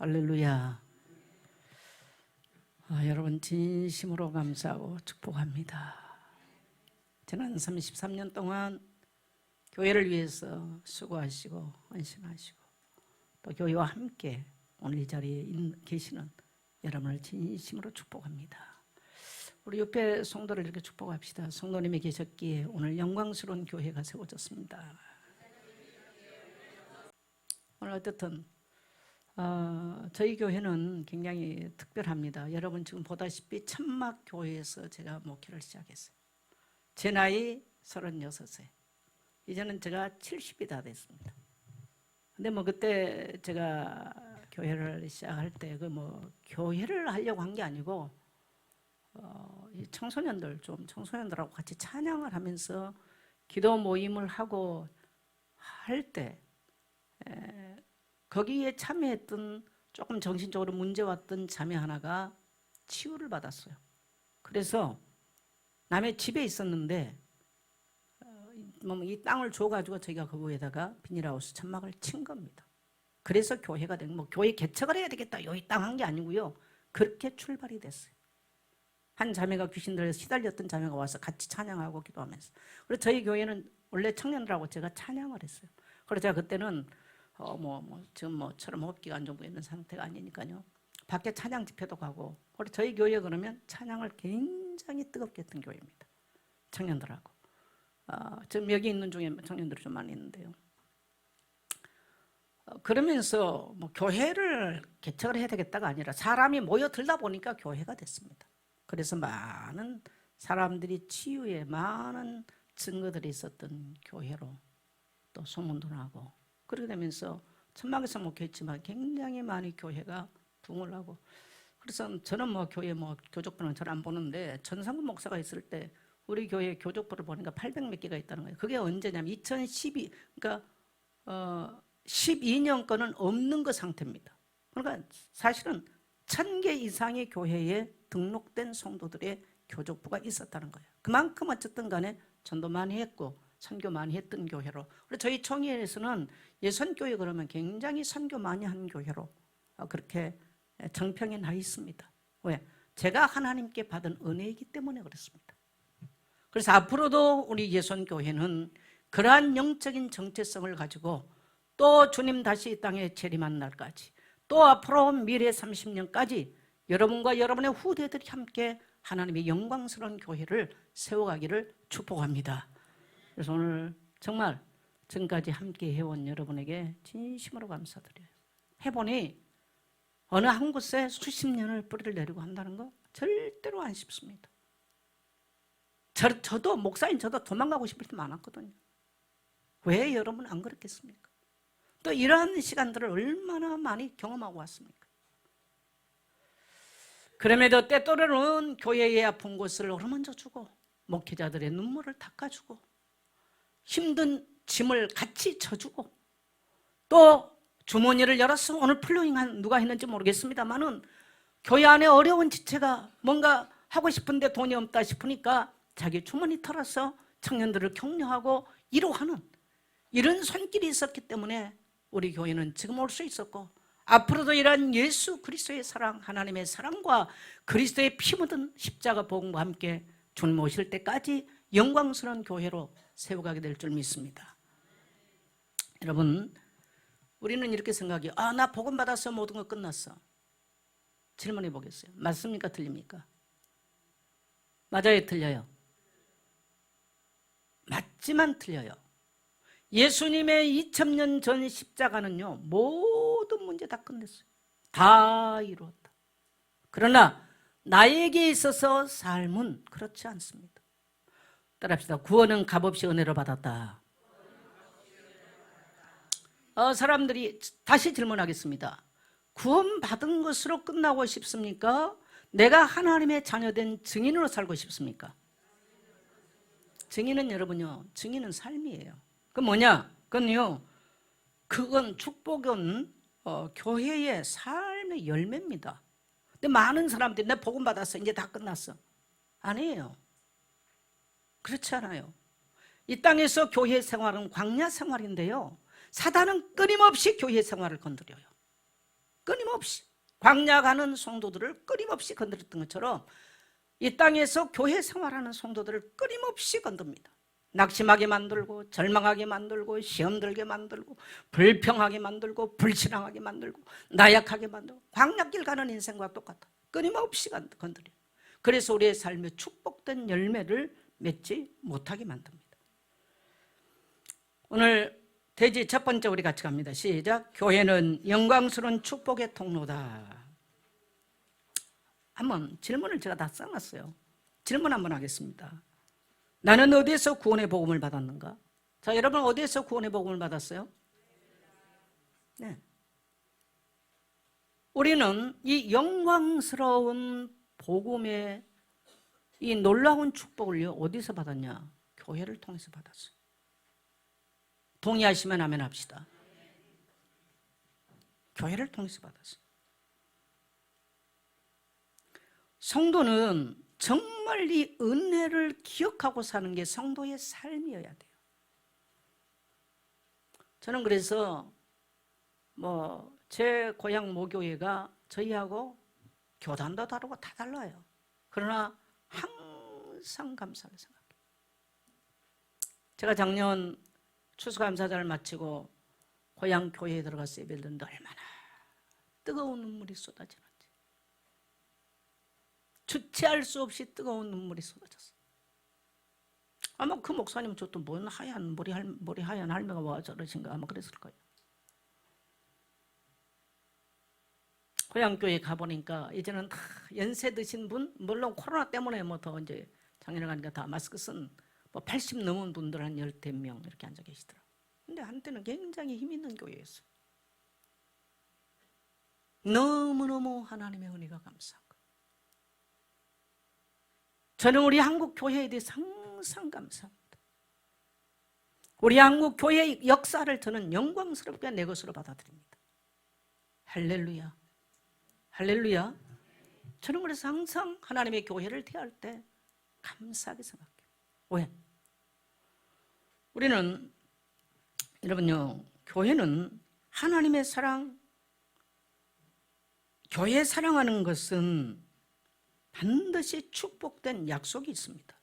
할렐루야. 여러분 진심으로 감사하고 축복합니다. 지난 33년 동안 교회를 위해서 수고하시고 헌신하시고 또 교회와 함께 오늘 이 자리에 계시는 여러분을 진심으로 축복합니다. 우리 옆에 성도를 이렇게 축복합시다. 성도님이 계셨기에 오늘 영광스러운 교회가 세워졌습니다. 오늘 어떻든 저희 교회는 굉장히 특별합니다. 여러분 지금 보다시피 천막교회에서 제가 목회를 시작했어요. 제 나이 36세. 이제는 제가 70이 다 됐습니다. 근데 그때 제가 교회를 시작할 때 교회를 하려고 한 게 아니고 이 청소년들하고 같이 찬양을 하면서 기도 모임을 하고 할 때 거기에 참여했던 조금 정신적으로 문제 왔던 자매 하나가 치유를 받았어요. 그래서 남의 집에 있었는데 이 땅을 줘가지고 저희가 거기에다가 비닐하우스 천막을 친 겁니다. 그래서 교회가 된 교회 개척을 해야 되겠다 여기 땅 한 게 아니고요. 그렇게 출발이 됐어요. 한 자매가 귀신들에 시달렸던 자매가 와서 같이 찬양하고 기도하면서. 그래서 저희 교회는 원래 청년들하고 제가 찬양을 했어요. 그래서 제가 그때는 지금처럼 호흡기가 안 좋고 있는 상태가 아니니까요. 밖에 찬양 집회도 가고. 그리고 저희 교회 그러면 찬양을 굉장히 뜨겁게 했던 교회입니다. 청년들하고. 지금 여기 있는 중에 청년들이 좀 많이 있는데요. 그러면서 교회를 개척을 해야 되겠다가 아니라 사람이 모여들다 보니까 교회가 됐습니다. 그래서 많은 사람들이 치유에 많은 증거들이 있었던 교회로 또 소문도 나고 그렇게 되면서 천막에서 목회했지만 굉장히 많이 교회가 부흥을 하고. 그래서 저는 교회 교족부는 잘 안 보는데 전상근 목사가 있을 때 우리 교회 교족부를 보니까 800몇 개가 있다는 거예요. 그게 언제냐면 2012, 그러니까 12년 거는 없는 그 상태입니다. 그러니까 사실은 1000개 이상의 교회에 등록된 성도들의 교족부가 있었다는 거예요. 그만큼 어쨌든 간에 전도 많이 했고 선교 많이 했던 교회로. 그리고 저희 총회에서는 예선교회 그러면 굉장히 선교 많이 한 교회로 그렇게 정평에 나 있습니다. 왜? 제가 하나님께 받은 은혜이기 때문에 그렇습니다. 그래서 앞으로도 우리 예선교회는 그러한 영적인 정체성을 가지고 또 주님 다시 이 땅에 재림하는 날까지 또 앞으로 미래 30년까지 여러분과 여러분의 후대들이 함께 하나님의 영광스러운 교회를 세워가기를 축복합니다. 그래서 오늘 정말 지금까지 함께 해온 여러분에게 진심으로 감사드려요. 해보니 어느 한 곳에 수십 년을 뿌리를 내리고 한다는 거 절대로 안 쉽습니다. 저도 목사인 저도 도망가고 싶을 때 많았거든요. 왜 여러분 안 그렇겠습니까? 또 이러한 시간들을 얼마나 많이 경험하고 왔습니까? 그럼에도 때때로는 교회의 아픈 곳을 어루만져 주고 목회자들의 눈물을 닦아주고 힘든 짐을 같이 져주고 또 주머니를 열어서 오늘 플로잉 누가 했는지 모르겠습니다만은 교회 안에 어려운 지체가 뭔가 하고 싶은데 돈이 없다 싶으니까 자기 주머니 털어서 청년들을 격려하고 위로하는 이런 손길이 있었기 때문에 우리 교회는 지금 올 수 있었고 앞으로도 이러한 예수 그리스도의 사랑, 하나님의 사랑과 그리스도의 피 묻은 십자가 복음과 함께 주님 오실 때까지 영광스러운 교회로 세워가게 될 줄 믿습니다. 여러분, 우리는 이렇게 생각해요. 나 복음 받았어. 모든 거 끝났어. 질문해 보겠어요. 맞습니까? 틀립니까? 맞아요? 틀려요? 맞지만 틀려요. 예수님의 2000년 전 십자가는요 모든 문제 다 끝냈어요. 다 이루었다. 그러나 나에게 있어서 삶은 그렇지 않습니다. 따라합시다. 구원은 값없이 은혜로 받았다. 사람들이 다시 질문하겠습니다. 구원받은 것으로 끝나고 싶습니까? 내가 하나님의 자녀된 증인으로 살고 싶습니까? 증인은 여러분요, 증인은 삶이에요. 그건 뭐냐? 그건 축복은 교회의 삶의 열매입니다. 근데 많은 사람들이 내 복음 받았어. 이제 다 끝났어. 아니에요. 그렇지 않아요. 이 땅에서 교회 생활은 광야 생활인데요. 사단은 끊임없이 교회 생활을 건드려요. 끊임없이 광야 가는 성도들을 끊임없이 건드렸던 것처럼 이 땅에서 교회 생활하는 성도들을 끊임없이 건듭니다. 낙심하게 만들고 절망하게 만들고 시험 들게 만들고 불평하게 만들고 불신앙하게 만들고 나약하게 만들고 광야길 가는 인생과 똑같아. 끊임없이 건드려요. 그래서 우리의 삶에 축복된 열매를 맺지 못하게 만듭니다. 오늘 대지 첫 번째 우리 같이 갑니다. 시작. 교회는 영광스러운 축복의 통로다. 한번 질문을 제가 다 써놨어요. 질문 한번 하겠습니다. 나는 어디에서 구원의 복음을 받았는가? 자, 여러분 어디에서 구원의 복음을 받았어요? 네. 우리는 이 영광스러운 복음의 이 놀라운 축복을요, 어디서 받았냐? 교회를 통해서 받았어요. 동의하시면 아멘 합시다. 교회를 통해서 받았어요. 성도는 정말 이 은혜를 기억하고 사는 게 성도의 삶이어야 돼요. 저는 그래서 제 고향 모교회가 저희하고 교단도 다르고 다 달라요. 그러나 항상 감사를 생각해요. 제가 작년 추수감사절을 마치고 고향 교회에 들어가서 예배를 드는데 얼마나 뜨거운 눈물이 쏟아지는지, 주체할 수 없이 뜨거운 눈물이 쏟아졌어요. 아마 그 목사님은 저 또 뭔 하얀 머리 하얀 할매가 와 저러신가 아마 그랬을 거예요. 고향교회 가보니까 이제는 다 연세 드신 분, 물론 코로나 때문에 더 이제 작년에 가니까 다 마스크 쓴 80 넘은 분들 한 10명 이렇게 앉아 계시더라고요. 근데 한때는 굉장히 힘 있는 교회였어요. 너무너무 하나님의 은혜가 감사한 거예요. 저는 우리 한국 교회에 대해서 항상 감사합니다. 우리 한국 교회의 역사를 저는 영광스럽게 내 것으로 받아들입니다. 할렐루야. 할렐루야. 저는 그래서 항상 하나님의 교회를 대할 때 감사하게 생각해요. 왜? 우리는 여러분요, 교회는 하나님의 사랑, 교회 사랑하는 것은 반드시 축복된 약속이 있습니다.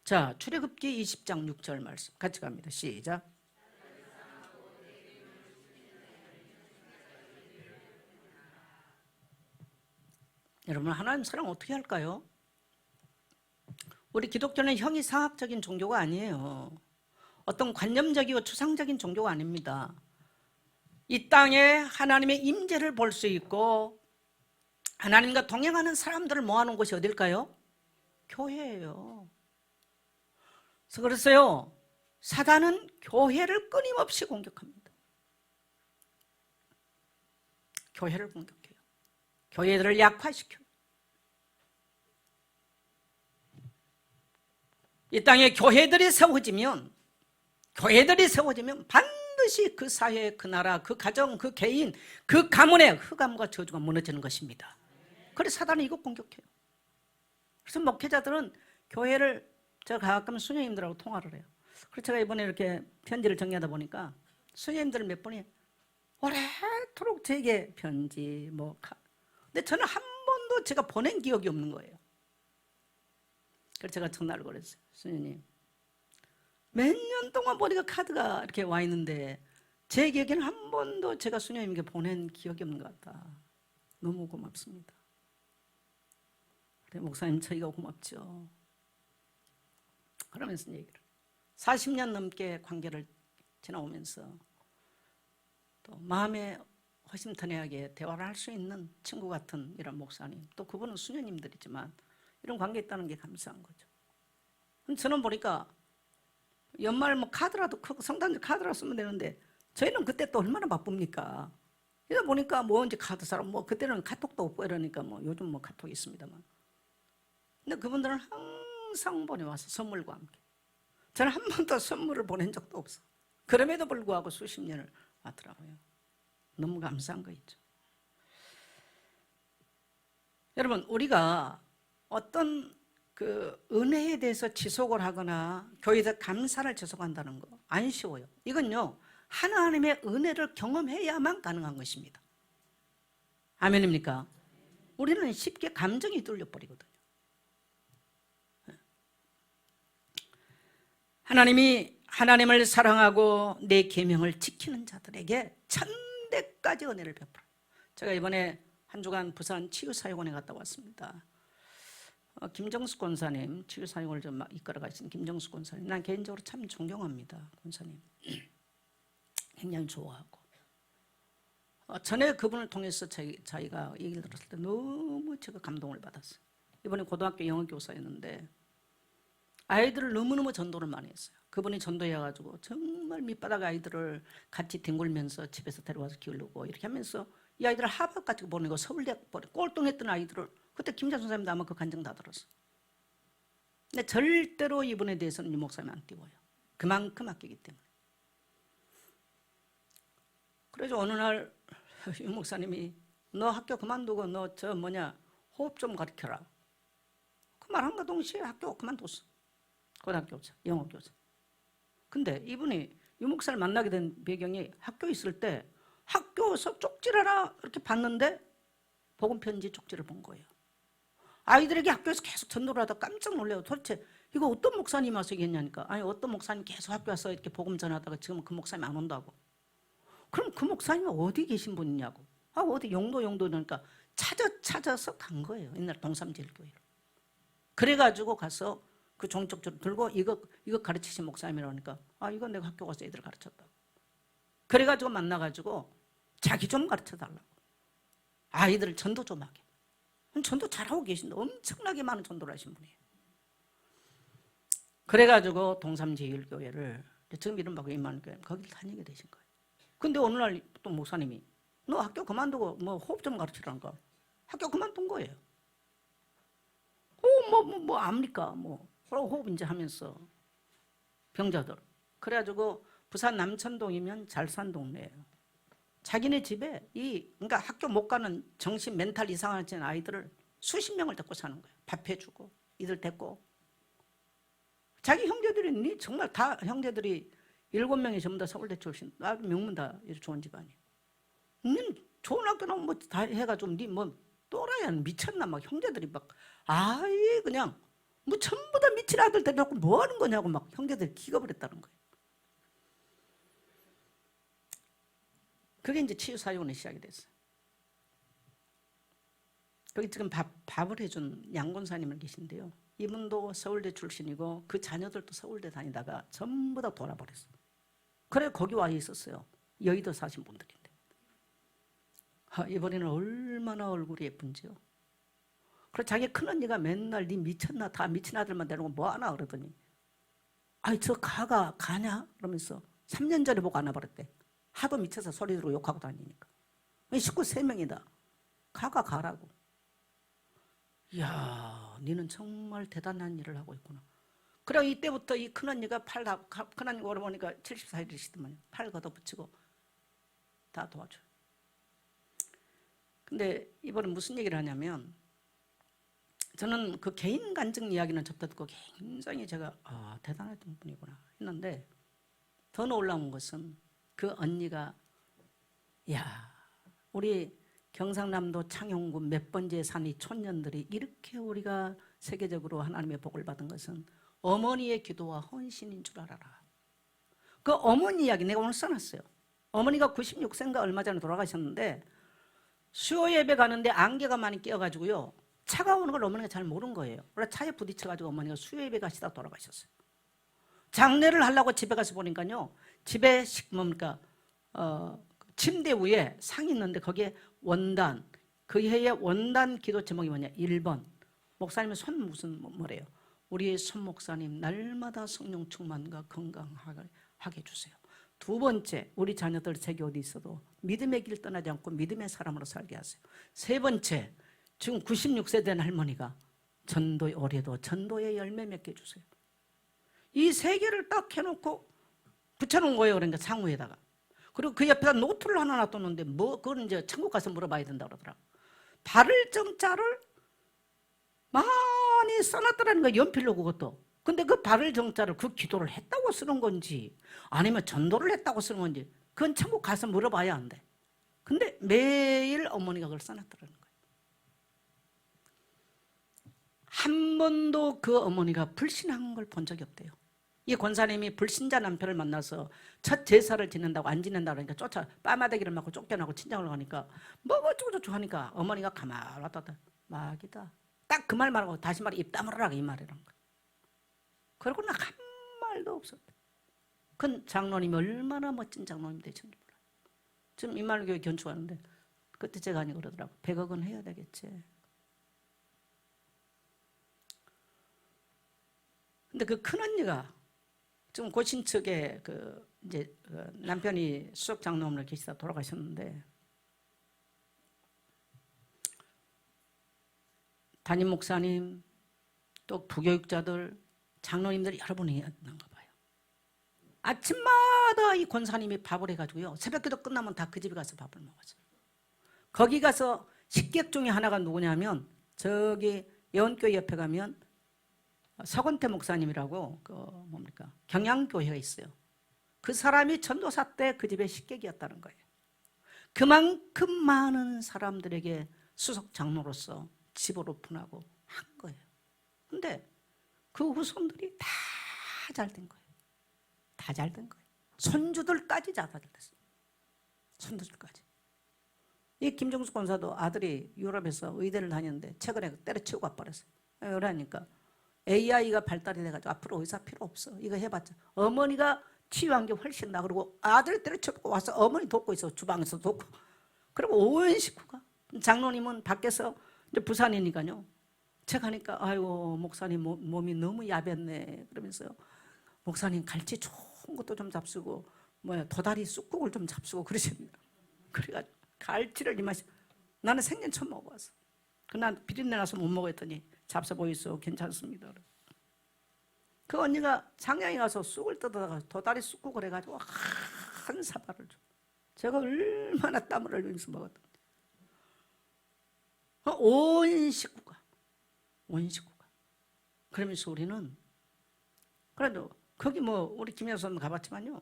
자, 출애굽기 20장 6절 말씀 같이 갑니다. 시작. 여러분, 하나님 사랑 어떻게 할까요? 우리 기독교는 형이상학적인 종교가 아니에요. 어떤 관념적이고 추상적인 종교가 아닙니다. 이 땅에 하나님의 임재를 볼 수 있고 하나님과 동행하는 사람들을 모아놓은 곳이 어딜까요? 교회예요. 그래서요, 사단은 교회를 끊임없이 공격합니다. 교회를 공격해요. 교회들을 약화시켜요. 이 땅에 교회들이 세워지면 반드시 그 사회, 그 나라, 그 가정, 그 개인, 그 가문의 흑암과 저주가 무너지는 것입니다. 그래서 사단이 이거 공격해요. 그래서 목회자들은 교회를, 제가 가끔 수녀님들하고 통화를 해요. 그래서 제가 이번에 이렇게 편지를 정리하다 보니까 수녀님들 몇 분이 오래도록 제게 편지 근데 저는 한 번도 제가 보낸 기억이 없는 거예요. 그래서 제가 전화를 걸었어요. 수녀님, 몇 년 동안 보니까 카드가 이렇게 와 있는데 제 기억에는 한 번도 제가 수녀님에게 보낸 기억이 없는 것 같다. 너무 고맙습니다. 그래, 목사님 저희가 고맙죠. 그러면서 얘기를 40년 넘게 관계를 지나오면서 또 마음에 허심탄회하게 대화를 할 수 있는 친구 같은 이런 목사님, 또 그분은 수녀님들이지만 이런 관계 있다는 게 감사한 거죠. 저는 보니까 연말 카드라도 크고 성탄절 카드라도 쓰면 되는데 저희는 그때 또 얼마나 바쁩니까? 이러다 보니까 이제 카드 사람 그때는 카톡도 없고 이러니까 요즘 카톡이 있습니다만, 근데 그분들은 항상 보내와서 선물과 함께. 저는 한 번도 선물을 보낸 적도 없어. 그럼에도 불구하고 수십 년을 왔더라고요. 너무 감사한 거 있죠. 여러분, 우리가 어떤 은혜에 대해서 지속을 하거나 교회에서 감사를 지속한다는 거 안 쉬워요. 이건요, 하나님의 은혜를 경험해야만 가능한 것입니다. 아멘입니까? 우리는 쉽게 감정이 뚫려버리거든요. 하나님을 사랑하고 내 계명을 지키는 자들에게 천대까지 은혜를 베풀어. 제가 이번에 한 주간 부산 치유사역원에 갔다 왔습니다. 김정숙 권사님, 치유사역을 좀 이끌어 가신 김정숙 권사님, 난 개인적으로 참 존경합니다. 권사님 굉장히 좋아하고, 전에 그분을 통해서 자기가 얘기를 들었을 때 너무 제가 감동을 받았어요. 이번에 고등학교 영어교사였는데 아이들을 너무너무 전도를 많이 했어요. 그분이 전도해가지고 정말 밑바닥 아이들을 같이 뒹굴면서 집에서 데려와서 키우려고 이렇게 하면서 이 아이들을 하버드까지 보내고 서울대 꼴등했던 아이들을, 그때 김자 선생님도 아마 그 간증 다 들었어요. 근데 절대로 이분에 대해서는 유 목사님 안 띄워요. 그만큼 아끼기 때문에. 그래서 어느 날 유 목사님이 너 학교 그만두고 너 호흡 좀 가르쳐라. 그 말한과 동시에 학교 그만뒀어. 고등학교교사, 영어교사. 근데 이분이 유 목사를 만나게 된 배경이 학교에 있을 때 학교에서 쪽지를 이렇게 봤는데 복음 편지 쪽지를 본 거예요. 아이들에게 학교에서 계속 전도를 하다 깜짝 놀래요. 도대체 이거 어떤 목사님 와서 얘기했냐니까. 아니 어떤 목사님 계속 학교 와서 이렇게 복음 전하다가 지금 그 목사님 안 온다고. 그럼 그 목사님은 어디 계신 분이냐고. 어디 용도 그러니까 찾아서 간 거예요. 옛날 동삼제일교회로. 그래가지고 가서 그 종쪽지를 들고 이거 가르치신 목사님이라니까 이거 내가 학교 가서 애들 가르쳤다고. 그래가지고 만나가지고 자기 좀 가르쳐달라고. 아이들을 전도 좀 하게. 전도 잘하고 계신데 엄청나게 많은 전도를 하신 분이에요. 그래가지고 동삼제일교회를 지금 이름 바꾸고 임마누엘교회 거기를 다니게 되신 거예요. 근데 어느 날 또 목사님이 너 학교 그만두고 호흡 좀 가르치라니까 학교 그만둔 거예요. 압니까? 호흡 이제 하면서 병자들. 그래가지고 부산 남천동이면 잘 산 동네예요. 자기네 집에 그러니까 학교 못 가는 정신 멘탈 이상한 아이들을 수십 명을 데리고 사는 거예요. 밥 해주고 이들 데리고. 자기 형제들이 정말 다 형제들이 7명이 전부 다 서울대 출신. 나도 명문 다 좋은 집안이에요. 좋은 학교 나오면 다 해가지고 또라이야 미쳤나 막 형제들이 막 그냥 전부 다 미친 아들 데려놓고 뭐 하는 거냐고 막 형제들이 기겁을 했다는 거예요. 그게 이제 치유사역원에 시작이 됐어요. 거기 지금 밥을 해준 양권사님을 계신데요. 이분도 서울대 출신이고 그 자녀들도 서울대 다니다가 전부 다 돌아버렸어요. 그래 거기 와 있었어요. 여의도 사신 분들인데. 이번에는 얼마나 얼굴이 예쁜지요. 그래서 자기 큰언니가 맨날 니 미쳤나 다 미친 아들만 데리고 뭐하나 그러더니 저 가냐? 그러면서 3년 전에 보고 안 와버렸대. 하도 미쳐서 소리 들고 욕하고 다니니까. 식구 3명이다. 가라고. 이야, 니는 정말 대단한 일을 하고 있구나. 그래 이때부터 이 큰언니가 큰언니가 오래 보니까 74일이시더만요. 팔 걷어붙이고 다 도와줘요. 근데 이번에 무슨 얘기를 하냐면 저는 그 개인 간증 이야기는 접다 듣고 굉장히 제가 대단했던 분이구나 했는데 더 놀라운 것은 그 언니가 우리 경상남도 창녕군 몇 번째 산 이 촌년들이 이렇게 우리가 세계적으로 하나님의 복을 받은 것은 어머니의 기도와 헌신인 줄 알아라. 그 어머니 이야기 내가 오늘 써놨어요. 어머니가 96세인가 얼마 전에 돌아가셨는데 수요 예배 가는데 안개가 많이 끼어가지고요. 차가 오는 걸 어머니가 잘 모르는 거예요. 그래서 차에 부딪혀가지고 어머니가 수요 예배 가시다 돌아가셨어요. 장례를 하려고 집에 가서 보니까요. 집에 침대 위에 상이 있는데 거기에 원단, 그 해의 원단 기도 제목이 뭐냐? 1번. 목사님은 뭐래요? 우리 손 목사님 날마다 성령 충만과 건강하게 해주세요. 2번째, 우리 자녀들 세계 어디 있어도 믿음의 길 떠나지 않고 믿음의 사람으로 살게 하세요. 3번째, 지금 96세 된 할머니가 올해도 전도의 열매 맺게 해주세요. 이 3개를 딱 해놓고 붙여놓은 거예요. 그러니까 상우에다가. 그리고 그 옆에다 노트를 하나 놔뒀는데 그건 이제 천국 가서 물어봐야 된다 그러더라고. 발을 정자를 많이 써놨더라는 거야. 연필로 그것도. 근데 그 발을 정자를 그 기도를 했다고 쓰는 건지 아니면 전도를 했다고 쓰는 건지 그건 천국 가서 물어봐야 한대. 근데 매일 어머니가 그걸 써놨더라는 거예요. 한 번도 그 어머니가 불신한 걸 본 적이 없대요. 이 권사님이 불신자 남편을 만나서 첫 제사를 지낸다고 안 지낸다 그러니까 빠마대기를 맞고 쫓겨나고 친정을 가니까 뭐 어쩌고저쩌고 하니까 어머니가 가만히 왔다 막이다. 딱 그 말 말하고 다시 말해 입 다물어라 이 말이란 거야. 그러고 나 한 말도 없었대. 그 장로님이 얼마나 멋진 장로님 되셨는지 몰라요. 지금 임마누교회 견축하는데 그때 제가 아니 그러더라고. 100억은 해야 되겠지. 근데 그 큰언니가 지금 고신측에 이제 남편이 수석 장로님을 계시다 돌아가셨는데 담임 목사님 또 부교육자들 장로님들 여러분이 있는가 봐요. 아침마다 이 권사님이 밥을 해가지고요 새벽기도 끝나면 다 그 집에 가서 밥을 먹었어요. 거기 가서 식객 중에 하나가 누구냐면 저기 예원교회 옆에 가면 서건태 목사님이라고 경양교회가 있어요. 그 사람이 전도사 때 그 집의 식객이었다는 거예요. 그만큼 많은 사람들에게 수석 장로로서 집을 오픈하고 한 거예요. 근데 그 후손들이 다 잘 된 거예요. 다 잘 된 거예요. 손주들까지 다 잘 됐어요. 손주들까지. 이 김정수 권사도 아들이 유럽에서 의대를 다녔는데 최근에 때려치우고 와버렸어요. 그러니까 AI가 발달이 돼가지고 앞으로 의사 필요 없어. 이거 해봤자. 어머니가 치유한 게 훨씬 나. 그리고 아들 때려치우고 와서 어머니 돕고 있어. 주방에서 돕고. 그리고 온 식구가. 장로님은 밖에서 이제 부산이니까요. 제가 하니까 아이고 목사님 몸이 너무 야볐네. 그러면서요. 목사님 갈치 좋은 것도 좀 잡수고 도다리 쑥국을 좀 잡수고 그러십니다. 그래가지고 갈치를 이마시 나는 생전 처음 먹어봤어. 그날 비린내 나서 못 먹었더니 잡숴 보이소 괜찮습니다. 그 언니가 장양에 가서 쑥을 뜯어다가 도다리 쑥국을 해가지고 한 사발을 줘. 제가 얼마나 땀을 흘리면서 먹었던지. 온 식구가. 그러면서 우리는 그래도 거기 우리 김여선 가봤지만요.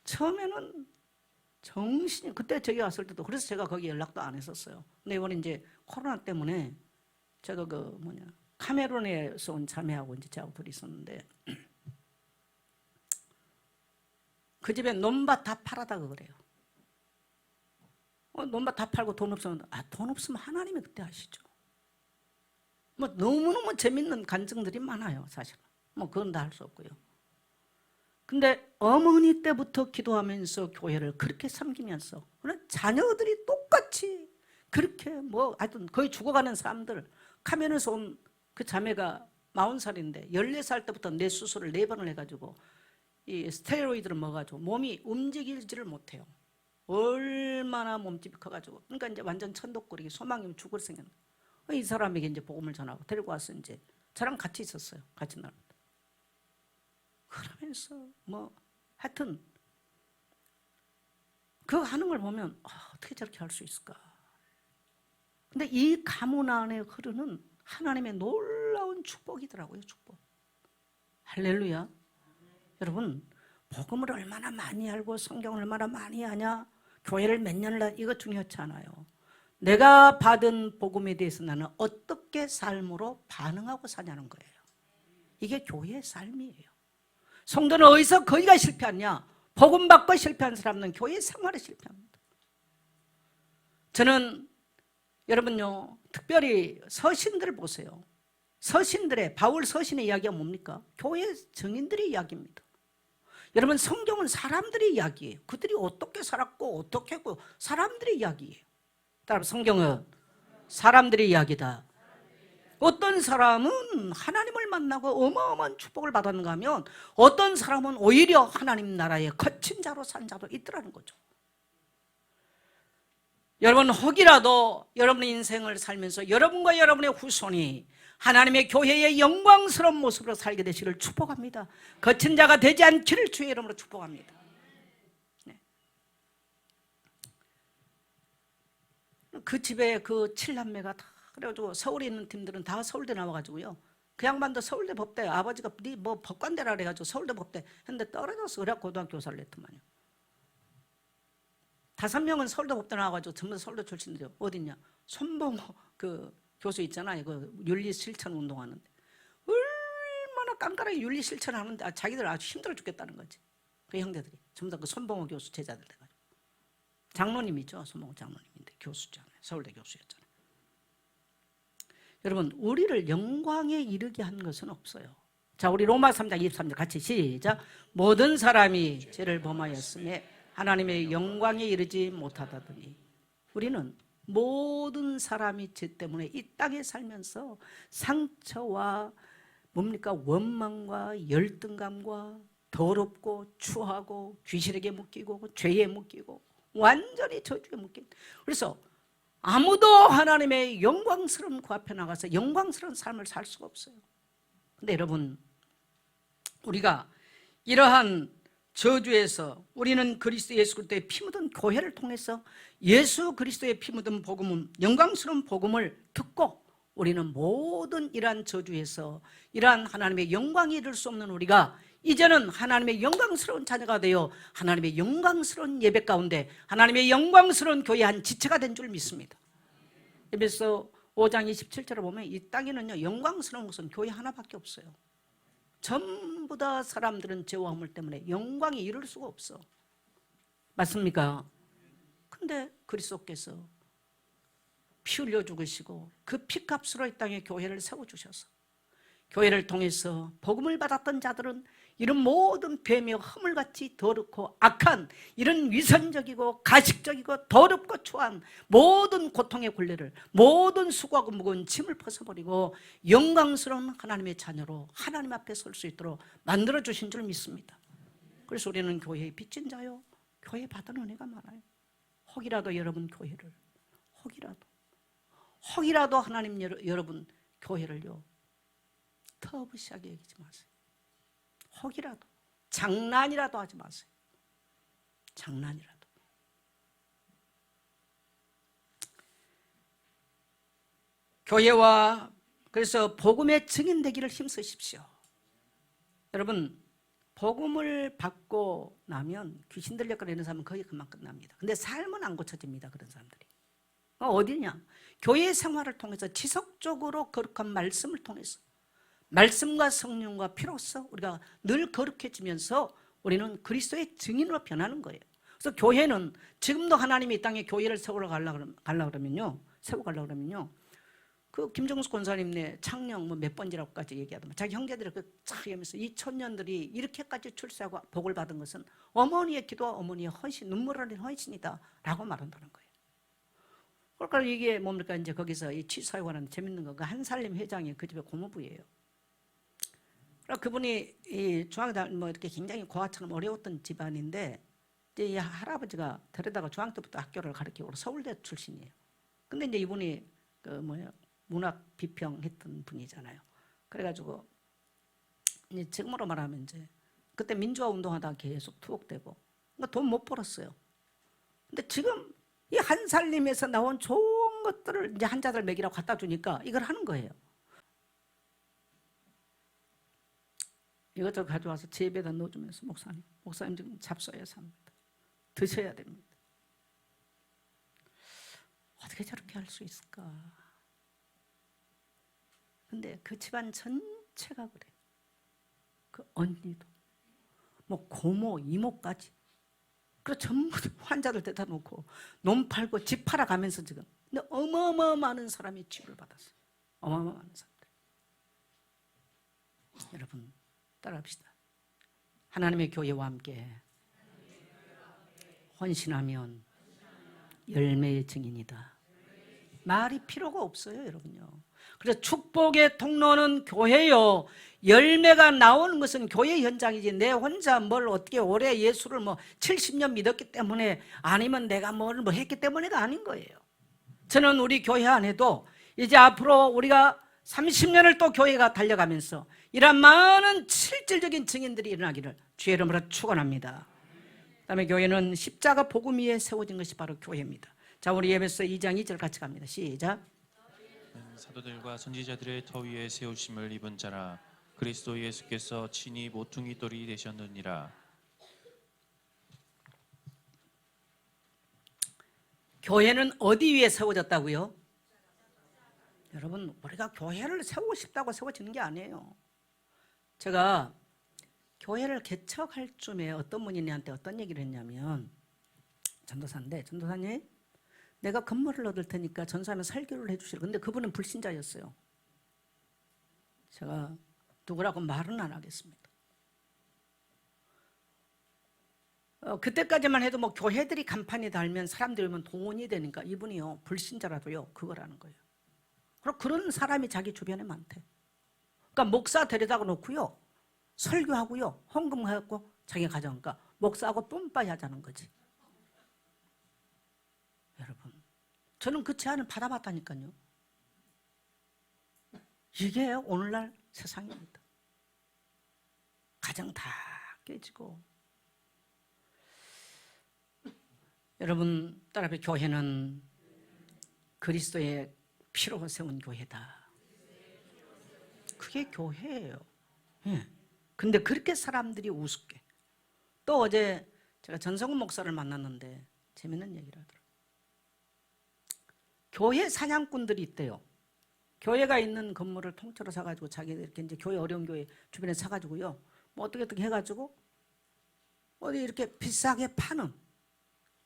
처음에는 정신이 그때 저기 왔을 때도 그래서 제가 거기 연락도 안 했었어요. 근데 이번에 이제 코로나 때문에 제가 카메룬에서 온 자매하고 이제 저하고 둘이 있었는데 그 집에 논밭 다 팔아다가 그래요. 논밭 다 팔고 돈 없으면 돈 없으면 하나님이 그때 하시죠. 너무너무 재밌는 간증들이 많아요. 사실은 그건 다 할 수 없고요. 근데 어머니 때부터 기도하면서 교회를 그렇게 섬기면서 자녀들이 똑같이 그렇게 하여튼 거의 죽어가는 사람들 카메룬에서 온 그 자매가 40살인데 14살 때부터 뇌 수술을 4번을 해가지고 이 스테로이드를 먹어가지고 몸이 움직이지를 못해요. 얼마나 몸집이 커가지고 그러니까 이제 완전 천독거리기 소망이면 죽을 생겼네. 이 사람에게 이제 복음을 전하고 데리고 와서 이제 저랑 같이 있었어요. 같이 나를. 그러면서 하여튼 그거 하는 걸 보면 어떻게 저렇게 할 수 있을까. 근데 이 가문 안에 흐르는 하나님의 놀라운 축복이더라고요. 축복. 할렐루야. 여러분 복음을 얼마나 많이 알고 성경을 얼마나 많이 아냐, 교회를 몇 년을 이거 중요하지 않아요. 내가 받은 복음에 대해서 나는 어떻게 삶으로 반응하고 사냐는 거예요. 이게 교회의 삶이에요. 성도는 어디서 거기가 실패하냐? 복음 받고 실패한 사람은 교회 생활에 실패합니다. 저는 여러분요 특별히 서신들 보세요. 서신들의 바울 서신의 이야기가 뭡니까? 교회 증인들의 이야기입니다. 여러분 성경은 사람들의 이야기예요. 그들이 어떻게 살았고 어떻게 했고 사람들의 이야기예요. 따라서 성경은 사람들의 이야기다. 어떤 사람은 하나님을 만나고 어마어마한 축복을 받았는가 하면 어떤 사람은 오히려 하나님 나라의 거친 자로 산 자도 있더라는 거죠. 여러분 혹이라도 여러분의 인생을 살면서 여러분과 여러분의 후손이 하나님의 교회의 영광스러운 모습으로 살게 되시기를 축복합니다. 거친 자가 되지 않기를 주의 이름으로 축복합니다. 네. 그 집에 그 7남매가 다 그래가지고 서울에 있는 팀들은 다 서울대 나와가지고요. 그 양반도 서울대 법대 아버지가 네 법관대라 그래가지고 서울대 법대 했는데 떨어져서 의학 고등학교 교사를 했더만요. 5명은 서울대 법대 나와가지고 전부 다 서울대 출신들이요. 어딨냐? 손봉호 그 교수 있잖아요. 그 윤리 실천 운동하는데 얼마나 깐깐하게 윤리 실천하는데 자기들 아주 힘들어 죽겠다는 거지. 그 형제들이 전부 다 그 손봉호 교수 제자들 돼가지고 장로님이죠. 손봉호 장로님인데 교수잖아요. 서울대 교수였잖아요. 여러분 우리를 영광에 이르게 한 것은 없어요. 자, 우리 로마 3장 23절 같이 시작. 모든 사람이 죄를 범하였음에 하나님의 영광에 이르지 못하다더니 우리는 모든 사람이 죄 때문에 이 땅에 살면서 상처와 뭡니까? 원망과 열등감과 더럽고 추하고 귀신에게 묶이고 죄에 묶이고 완전히 저주에 묶인. 그래서 아무도 하나님의 영광스러운 그 앞에 나가서 영광스러운 삶을 살 수가 없어요. 근데 여러분 우리가 이러한 저주에서 우리는 그리스도 예수 그리스도의 피 묻은 교회를 통해서 예수 그리스도의 피 묻은 복음은 영광스러운 복음을 듣고 우리는 모든 이러한 저주에서 이러한 하나님의 영광이 이룰 수 없는 우리가 이제는 하나님의 영광스러운 자녀가 되어 하나님의 영광스러운 예배 가운데 하나님의 영광스러운 교회의 한 지체가 된 줄 믿습니다. 에베소 5장 27절에 보면 이 땅에는요 영광스러운 것은 교회 하나밖에 없어요. 전부 다 사람들은 죄와 허물 때문에 영광이 이룰 수가 없어. 맞습니까? 근데 그리스도께서 피 흘려 죽으시고 그 피값으로 이 땅에 교회를 세워주셔서 교회를 통해서 복음을 받았던 자들은 이런 모든 뱀의 허물같이 더럽고 악한 이런 위선적이고 가식적이고 더럽고 추한 모든 고통의 굴레를 모든 수고하고 무거운 짐을 벗어버리고 영광스러운 하나님의 자녀로 하나님 앞에 설 수 있도록 만들어주신 줄 믿습니다. 그래서 우리는 교회의 빚진 자요 교회 받은 은혜가 많아요. 혹이라도 여러분 교회를 혹이라도 하나님 여러분 교회를요 터부시하게 여기지 마세요. 혹이라도 장난이라도 하지 마세요. 장난이라도. 교회와 그래서 복음의 증인 되기를 힘쓰십시오. 여러분 복음을 받고 나면 귀신 들렸거나 이런 사람은 거의 금방 끝납니다. 근데 삶은 안 고쳐집니다. 그런 사람들이. 어디냐? 교회 생활을 통해서 지속적으로 거룩한 말씀을 통해서 말씀과 성령과 피로써 우리가 늘 거룩해지면서 우리는 그리스도의 증인으로 변하는 거예요. 그래서 교회는 지금도 하나님이 이 땅에 교회를 세우러 가려고 그러면요. 그 김정수 권사님네 창녕 몇 번지라고까지 얘기하더만 자기 형제들이 쫙 얘기하면서 이 청년들이 이렇게까지 출세하고 복을 받은 것은 어머니의 기도와 어머니의 헌신, 눈물 흘린 헌신이다 라고 말한다는 거예요. 그러니까 이게 뭡니까? 이제 거기서 이 취사에 관한 재밌는 거, 그 한살림 회장이 그 집의 고모부예요. 그분이 이 중학교 뭐 이렇게 굉장히 고아처럼 어려웠던 집안인데 이제 이 할아버지가 데려다가 중학교 때부터 학교를 가르치고 서울대 출신이에요. 근데 이제 이분이 그 문학 비평했던 분이잖아요. 그래가지고 이제 지금으로 말하면 이제 그때 민주화 운동하다가 계속 투옥되고 그러니까 돈 못 벌었어요. 근데 지금 이 한살림에서 나온 좋은 것들을 이제 한자들 먹이라고 갖다 주니까 이걸 하는 거예요. 이것저것 가져와서 제 입에다 넣어주면서 목사님 지금 잡숴야 삽니다. 드셔야 됩니다. 어떻게 저렇게 할 수 있을까? 근데 그 집안 전체가 그래. 그 언니도 뭐 고모, 이모까지. 그래서 전부 환자들 데다 놓고 논 팔고 집 팔아가면서 지금 근데 어마어마한 사람이 치유를 받았어요. 어마어마한 사람들. 여러분 따라합시다. 하나님의 교회와 함께 헌신하면 열매의 증인이다. 말이 필요가 없어요, 여러분요. 그래서 축복의 통로는 교회요. 열매가 나오는 것은 교회 현장이지 내 혼자 뭘 어떻게 오래 예수를 70년 믿었기 때문에 아니면 내가 뭘 했기 때문에가 아닌 거예요. 저는 우리 교회 안에도 이제 앞으로 우리가 30년을 또 교회가 달려가면서 이런 많은 실질적인 증인들이 일어나기를 주의 이름으로 축원합니다. 그다음에 교회는 십자가 복음 위에 세워진 것이 바로 교회입니다. 자, 우리 에베소 2장 2절 같이 갑니다. 시작. 사도들과 선지자들의 터 위에 세우심을 입은 자라 그리스도 예수께서 친히 모퉁이 돌이 되셨느니라. 교회는 어디 위에 세워졌다고요? 여러분, 우리가 교회를 세우고 싶다고 세워지는 게 아니에요. 제가 교회를 개척할 쯤에 어떤 분이 나한테 어떤 얘기를 했냐면, 전도사인데, 전도사님, 내가 건물을 얻을 테니까 전사하면 설교를 해주시라. 근데 그분은 불신자였어요. 제가 누구라고 말은 안 하겠습니다. 그때까지만 해도 뭐 교회들이 간판이 달면 사람들이 오면 동원이 되니까 이분이요, 불신자라도요, 그거라는 거예요. 그리고 그런 사람이 자기 주변에 많대. 그러니까 목사 데려다가 놓고요, 설교하고요, 헌금하고 자기 가져가니까 목사하고 뿜빠이 하자는 거지. 여러분, 저는 그 제안을 받아봤다니까요. 이게 오늘날 세상입니다. 가정 다 깨지고. 여러분, 따라서 교회는 그리스도의 피로 세운 교회다. 그게 교회예요. 예. 근데 그렇게 사람들이 우습게. 또 어제 제가 전성훈 목사를 만났는데 재밌는 얘기를 하더라고요. 교회 사냥꾼들이 있대요. 교회가 있는 건물을 통째로 사가지고 자기들 이렇게 이제 교회 어려운 교회 주변에 사가지고요, 뭐 어떻게 해가지고 어디 이렇게 비싸게 파는.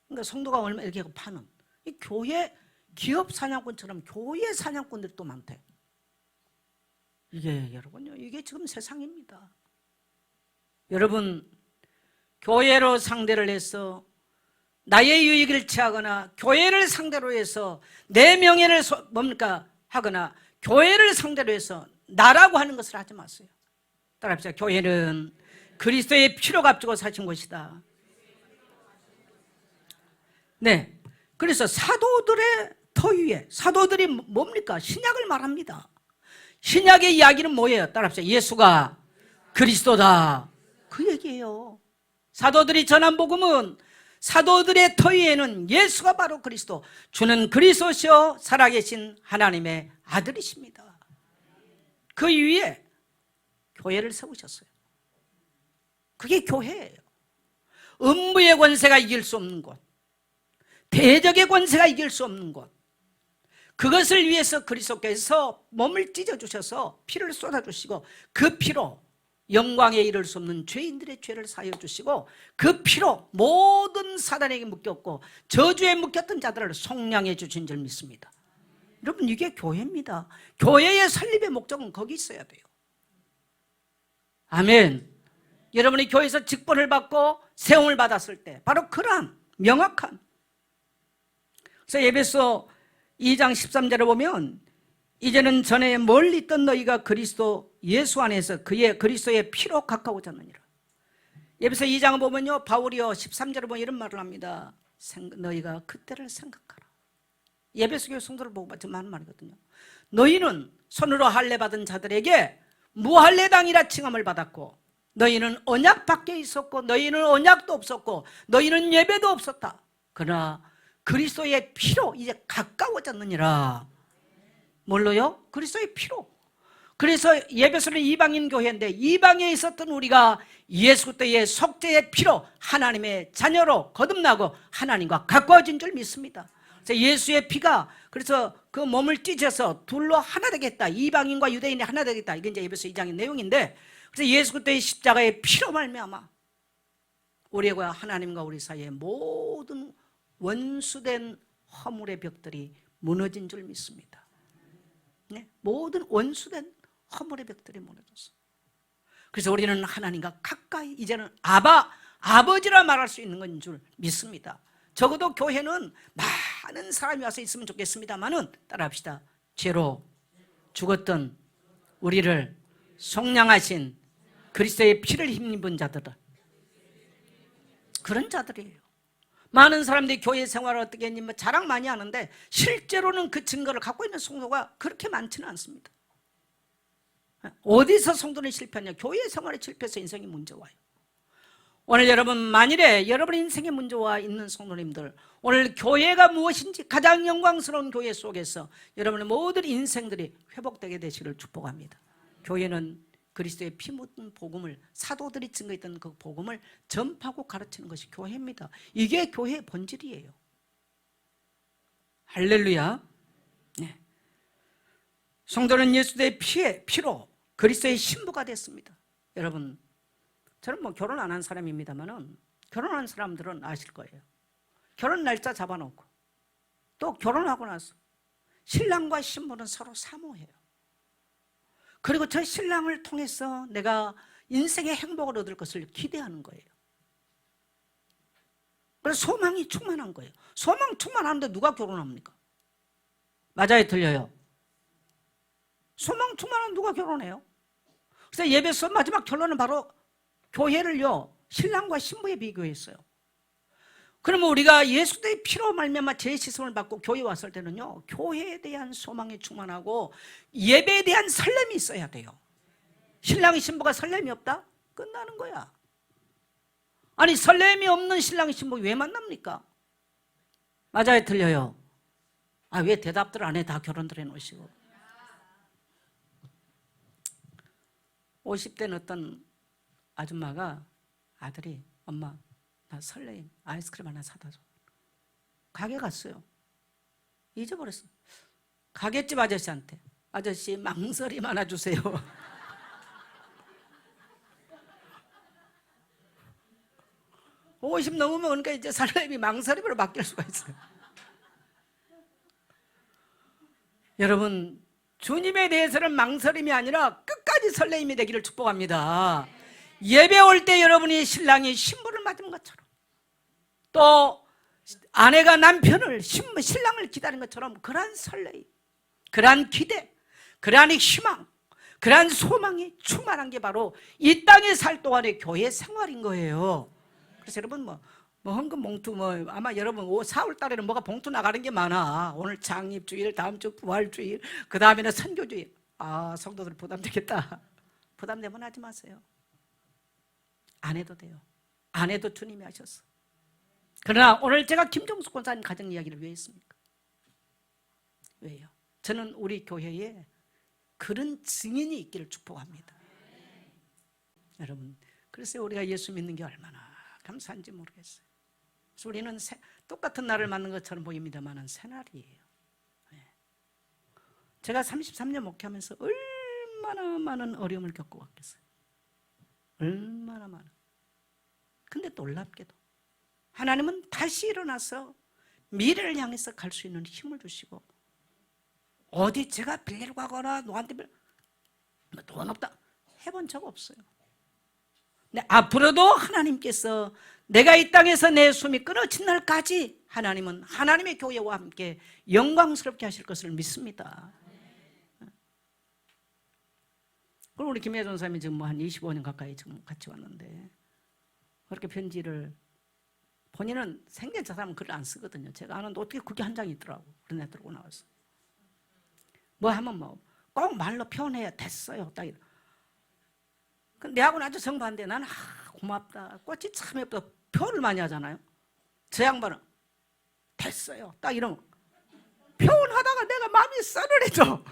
그러니까 성도가 얼마 이렇게 파는. 이 교회 기업 사냥꾼처럼 교회 사냥꾼들이 또 많대. 이게 여러분요, 이게 지금 세상입니다. 여러분, 교회로 상대를 해서 나의 유익을 취하거나 교회를 상대로 해서 내 명예를 하거나 교회를 상대로 해서 나라고 하는 것을 하지 마세요. 따라합시다. 교회는 그리스도의 피로 값주고 사신 것이다. 네, 그래서 사도들의 터 위에, 사도들이 뭡니까? 신약을 말합니다. 신약의 이야기는 뭐예요? 따라합시다. 예수가 그리스도다, 그 얘기예요. 사도들이 전한 복음은 사도들의 터 위에는 예수가 바로 그리스도, 주는 그리스도시요 살아계신 하나님의 아들이십니다. 그 위에 교회를 세우셨어요. 그게 교회예요. 음부의 권세가 이길 수 없는 곳, 대적의 권세가 이길 수 없는 곳, 그것을 위해서 그리스도께서 몸을 찢어주셔서 피를 쏟아주시고 그 피로 영광에 이를 수 없는 죄인들의 죄를 사하여 주시고 그 피로 모든 사단에게 묶였고 저주에 묶였던 자들을 속량해 주신 줄 믿습니다. 여러분, 이게 교회입니다. 교회의 설립의 목적은 거기 있어야 돼요. 아멘. 여러분이 교회에서 직분을 받고 세움을 받았을 때 바로 그러한 명확한, 그래서 에베소 2장 13절에 보면 이제는 전에 멀리 있던 너희가 그리스도 예수 안에서 그의 그리스도의 피로 가까워졌느니라. 에베소 2장을 보면요, 바울이요 13절에 보면 이런 말을 합니다. 너희가 그때를 생각하라. 에베소 교회 성도를 보고 지금 하는 말이거든요. 너희는 손으로 할례 받은 자들에게 무할례당이라 칭함을 받았고 너희는 언약 밖에 있었고 너희는 언약도 없었고 너희는 예배도 없었다. 그러나 그리스도의 피로 이제 가까워졌느니라. 뭘로요? 그리스도의 피로. 그래서 예배소는 이방인 교회인데 이방에 있었던 우리가 예수 그리스도의 속죄의 피로 하나님의 자녀로 거듭나고 하나님과 가까워진 줄 믿습니다. 그래서 예수의 피가 그래서 그 몸을 찢어서 둘로 하나 되겠다. 이방인과 유대인이 하나 되겠다. 이게 이제 에베소 2장의 내용인데, 그래서 예수 그리스도의 십자가의 피로 말미암아 우리와 하나님과 우리 사이의 모든 원수된 허물의 벽들이 무너진 줄 믿습니다. 네? 모든 원수된 허물의 벽들이 무너졌어. 그래서 우리는 하나님과 가까이 이제는 아버지라 말할 수 있는 건 줄 믿습니다. 적어도 교회는 많은 사람이 와서 있으면 좋겠습니다만은 따라합시다. 죄로 죽었던 우리를 속량하신 그리스도의 피를 힘입은 자들은 그런 자들이에요. 많은 사람들이 교회 생활을 어떻게 했니 자랑 많이 하는데 실제로는 그 증거를 갖고 있는 성도가 그렇게 많지는 않습니다. 어디서 성도는 실패하냐? 교회 생활에 실패해서 인생이 문제 와요. 오늘 여러분, 만일에 여러분 인생에 문제와 있는 성도님들, 오늘 교회가 무엇인지 가장 영광스러운 교회 속에서 여러분의 모든 인생들이 회복되게 되시기를 축복합니다. 교회는 그리스도의 피 묻은 복음을, 사도들이 증거했던 그 복음을 전파하고 가르치는 것이 교회입니다. 이게 교회의 본질이에요. 할렐루야. 네. 성도는 예수의 피로 그리스도의 신부가 됐습니다. 여러분, 저는 뭐 결혼 안 한 사람입니다만은 결혼한 사람들은 아실 거예요. 결혼 날짜 잡아놓고 또 결혼하고 나서 신랑과 신부는 서로 사모해요. 그리고 저 신랑을 통해서 내가 인생의 행복을 얻을 것을 기대하는 거예요. 그래서 소망이 충만한 거예요. 소망 충만한데 누가 결혼합니까? 맞아요, 틀려요? 소망 충만한 누가 결혼해요? 그래서 예배서 마지막 결론은 바로 교회를요 신랑과 신부에 비교했어요. 그러면 우리가 예수의 피로 말미암아 재시성을 받고 교회에 왔을 때는요 교회에 대한 소망이 충만하고 예배에 대한 설렘이 있어야 돼요. 신랑 신부가 설렘이 없다? 끝나는 거야. 아니 설렘이 없는 신랑 신부 왜 만납니까? 맞아요, 틀려요? 아, 왜 대답들 안 해? 다 결혼들 해놓으시고. 50대는 어떤 아줌마가 아들이 엄마 나 설레임 아이스크림 하나 사다 줘. 가게 갔어요. 잊어버렸어. 가게집 아저씨한테 아저씨 망설임 하나 주세요. (50) 넘으면 그러니까 이제 설렘이 망설임으로 바뀔 수가 있어요. 여러분 주님에 대해서는 망설임이 아니라 끝까지 설레임이 되기를 축복합니다. 예배 올 때 여러분이 신랑이 신부를 맞은 것처럼 또 아내가 남편을 신랑을 기다린 것처럼 그러한 설레임, 그러한 기대, 그러한 희망, 그러한 소망이 충만한 게 바로 이 땅에 살 동안의 교회 생활인 거예요. 그래서 여러분 뭐 헌금 봉투 아마 여러분 4월 달에는 뭐가 봉투 나가는 게 많아. 오늘 창립주일, 다음 주 부활주일, 그 다음에는 선교주일. 아, 성도들 부담되겠다. 부담되면 하지 마세요. 안 해도 돼요. 안 해도 주님이 하셨어. 그러나 오늘 제가 김종숙 권사님 가정 이야기를 왜 했습니까? 왜요? 저는 우리 교회에 그런 증인이 있기를 축복합니다. 여러분, 그래서 우리가 예수 믿는 게 얼마나 감사한지 모르겠어요. 그래서 우리는 똑같은 날을 맞는 것처럼 보입니다만 새날이에요. 제가 33년 목회하면서 얼마나 많은 어려움을 겪고 왔겠어요. 얼마나 많은. 근데 놀랍게도 하나님은 다시 일어나서 미래를 향해서 갈 수 있는 힘을 주시고 어디 제가 빌리러 가거나 너한테 돈 없다 해본 적 없어요. 근데 앞으로도 하나님께서 내가 이 땅에서 내 숨이 끊어진 날까지 하나님은 하나님의 교회와 함께 영광스럽게 하실 것을 믿습니다. 그리고 우리 김혜정 선생님이 지금 뭐 한 25년 가까이 지금 같이 왔는데 그렇게 편지를 본인은 생전 저 사람은 글을 안 쓰거든요. 제가 아는데 어떻게 그게 한 장이 있더라고. 그런 애 들고 나와서 뭐 하면 뭐 꼭 말로 표현해야 됐어요. 딱 이런. 근데 내하고는 아주 정반대. 나는 고맙다. 꽃이 참 예쁘다. 표현을 많이 하잖아요. 저 양반은 됐어요. 딱 이런 표현하다가 내가 마음이 썰어내죠.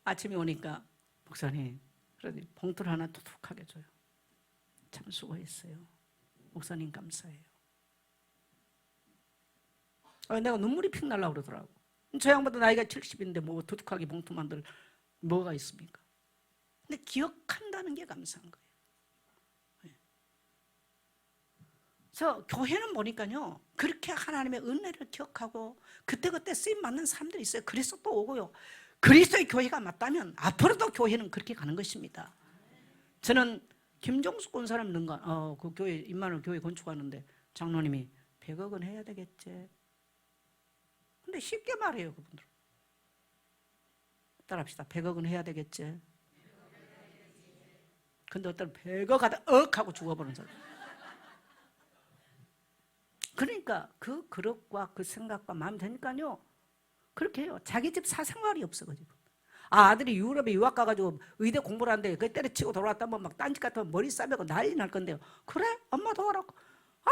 아침에 오니까 목사님 그래도 봉투를 하나 두둑하게 줘요. 참 수고했어요. 목사님 감사해요. 내가 눈물이 픽 날라고 그러더라고. 저 양반도 나이가 70인데 뭐 두둑하게 봉투 만들 뭐가 있습니까? 근데 기억한다는 게 감사한 거예요. 그래서 교회는 보니까요 그렇게 하나님의 은혜를 기억하고 그때그때 쓰임 받는 사람들이 있어요. 그래서 또 오고요. 그리스도의 교회가 맞다면 앞으로도 교회는 그렇게 가는 것입니다. 저는 김종숙 권사님 그 교회 임마누엘 교회 건축하는데 장로님이 100억은 해야 되겠지. 근데 쉽게 말해요 그분들. 따라합시다. 100억은 해야 되겠지. 근데 어떤 100억 하다 억 하고 죽어버리는 사람. 그러니까 그 그릇과 그 생각과 마음 되니까요 그렇게 해요. 자기 집 사생활이 없어가지고. 아들이 유럽에 유학 가가지고 의대 공부를 하는데 그 때려치고 돌아왔다면 막 딴짓 같으면 머리 싸매고 난리 날 건데요. 그래? 엄마 도와라고.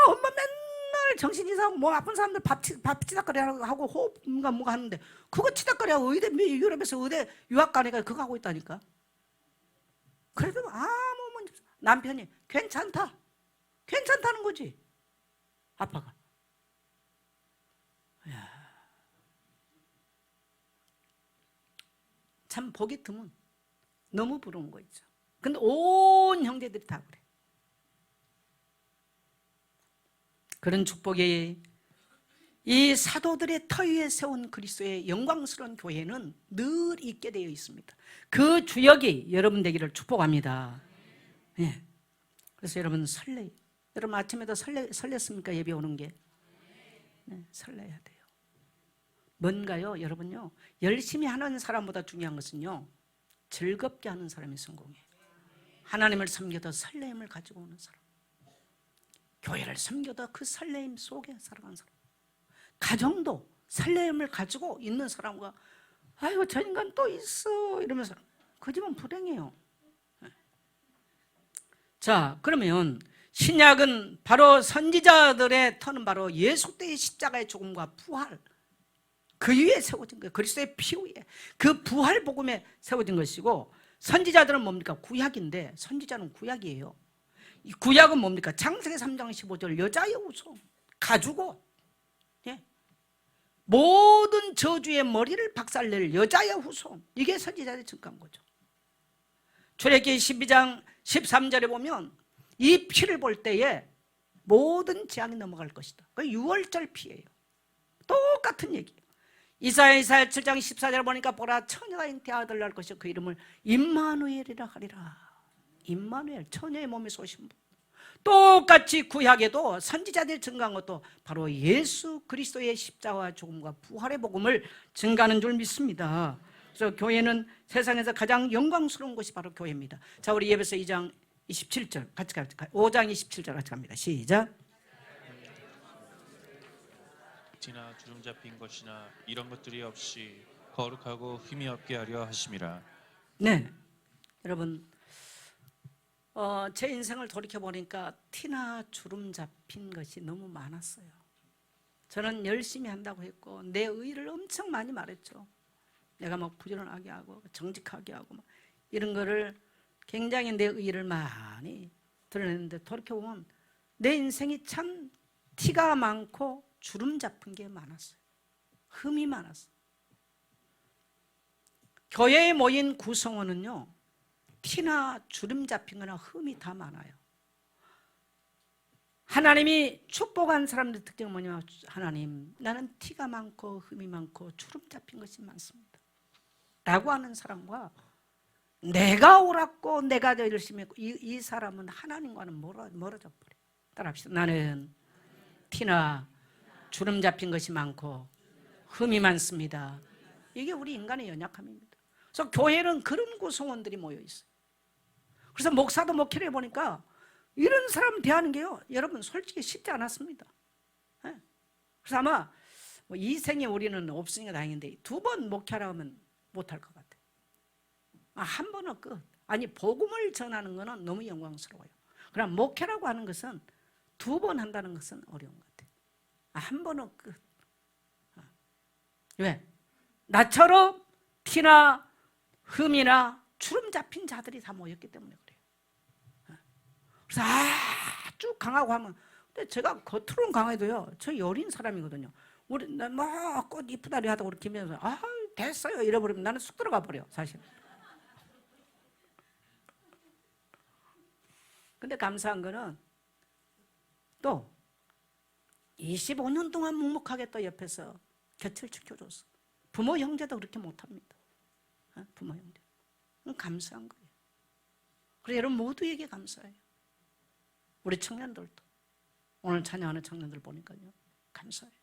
엄마 맨날 정신 이상하고 뭐 아픈 사람들 밥 치닥거리 하고 호흡인가 뭐가 하는데 그거 치닥거리 하고 의대 유럽에서 의대 유학 가니까 그거 하고 있다니까. 그래도 아무 문제 없어. 남편이 괜찮다. 괜찮다는 거지. 아빠가. 참 보기 드문, 너무 부러운 거 있죠. 근데 온 형제들이 다 그래. 그런 축복이 이 사도들의 터 위에 세운 그리스도의 영광스러운 교회는 늘 있게 되어 있습니다. 그 주역이 여러분 되기를 축복합니다. 예. 그래서 여러분 설레요. 여러분 아침에도 설렜습니까? 예배 오는 게? 네, 설레야 돼요. 뭔가요? 여러분요, 열심히 하는 사람보다 중요한 것은요, 즐겁게 하는 사람이 성공이에요. 하나님을 섬겨도 설레임을 가지고 오는 사람, 교회를 섬겨도 그 설레임 속에 살아가는 사람, 가정도 설레임을 가지고 있는 사람과 아이고 저 인간 또 있어 이러면서 그 집은 불행해요. 자, 그러면 신약은 바로 선지자들의 터는 바로 예수 때의 십자가의 죽음과 부활, 그 위에 세워진 거예요. 그리스도의 피 위에 그 부활 복음에 세워진 것이고, 선지자들은 뭡니까? 구약인데 선지자는 구약이에요. 이 구약은 뭡니까? 창세기 3장 15절 여자의 후손 가지고, 예, 모든 저주의 머리를 박살낼 여자의 후손, 이게 선지자들이 증거한 거죠. 출애굽기 12장 13절에 보면 이 피를 볼 때에 모든 재앙이 넘어갈 것이다. 그 6월절 피예요. 똑같은 얘기예요. 이사야 7장 14절에 보니까 보라 처녀가 잉태하여 아들 낳을 것이요 그 이름을 임마누엘이라 하리라. 임마누엘, 처녀의 몸에서 오신 분. 똑같이 구약에도 선지자들이 증거한 것도 바로 예수 그리스도의 십자가와 죽음과 부활의 복음을 증거하는 줄 믿습니다. 그래서 교회는 세상에서 가장 영광스러운 것이 바로 교회입니다. 자, 우리 예배서 2장 27절 같이 5장 27절 같이 갑니다. 시작. 티나 주름 잡힌 것이나 이런 것들이 없이 거룩하고 흠이 없게 하려 하심이라. 네, 여러분, 제 인생을 돌이켜 보니까 티나 주름 잡힌 것이 너무 많았어요. 저는 열심히 한다고 했고 내 의의를 엄청 많이 말했죠. 내가 막 부지런하게 하고 정직하게 하고 막 이런 거를 굉장히 내 의의를 많이 드러냈는데 돌이켜보면 내 인생이 참 티가 많고 주름 잡힌 게 많았어요. 흠이 많았어요. 교회에 모인 구성원은요, 티나 주름 잡힌 거나 흠이 다 많아요. 하나님이 축복한 사람들의 특징은 뭐냐면, 하나님 나는 티가 많고 흠이 많고 주름 잡힌 것이 많습니다 라고 하는 사람과, 내가 옳았고 내가 더 열심히 했고, 이 사람은 하나님과는 멀어져 버려요. 따라합시다. 나는 티나 주름 잡힌 것이 많고 흠이 많습니다. 이게 우리 인간의 연약함입니다. 그래서 교회는 그런 구성원들이 모여 있어요. 그래서 목사도 목회를 해보니까 이런 사람 대하는 게요, 여러분 솔직히 쉽지 않았습니다. 그래서 아마 이 생에 우리는 없으니까 다행인데 2번 목회하라 하면 못할 것 같아요. 한 번은 끝. 아니, 복음을 전하는 것은 너무 영광스러워요. 그러나 목회라고 하는 것은 2번 한다는 것은 어려운 것 같아요. 한 번은 끝. 왜? 나처럼 티나 흠이나 주름 잡힌 자들이 다 모였기 때문에 그래요. 그래서 아주 강하고 하면, 근데 제가 겉으로는 강해도요, 저 여린 사람이거든요. 우리 막 꽃 이쁘다리 하다가 우리 김현수 됐어요 이래버리면 나는 쑥 들어가 버려 사실. 근데 감사한 거는 또 25년 동안 묵묵하게 또 옆에서 곁을 지켜줬어. 부모 형제도 그렇게 못합니다. 부모 형제. 감사한 거예요. 그래서 여러분 모두에게 감사해요. 우리 청년들도 오늘 찬양하는 청년들 보니까요, 감사해요.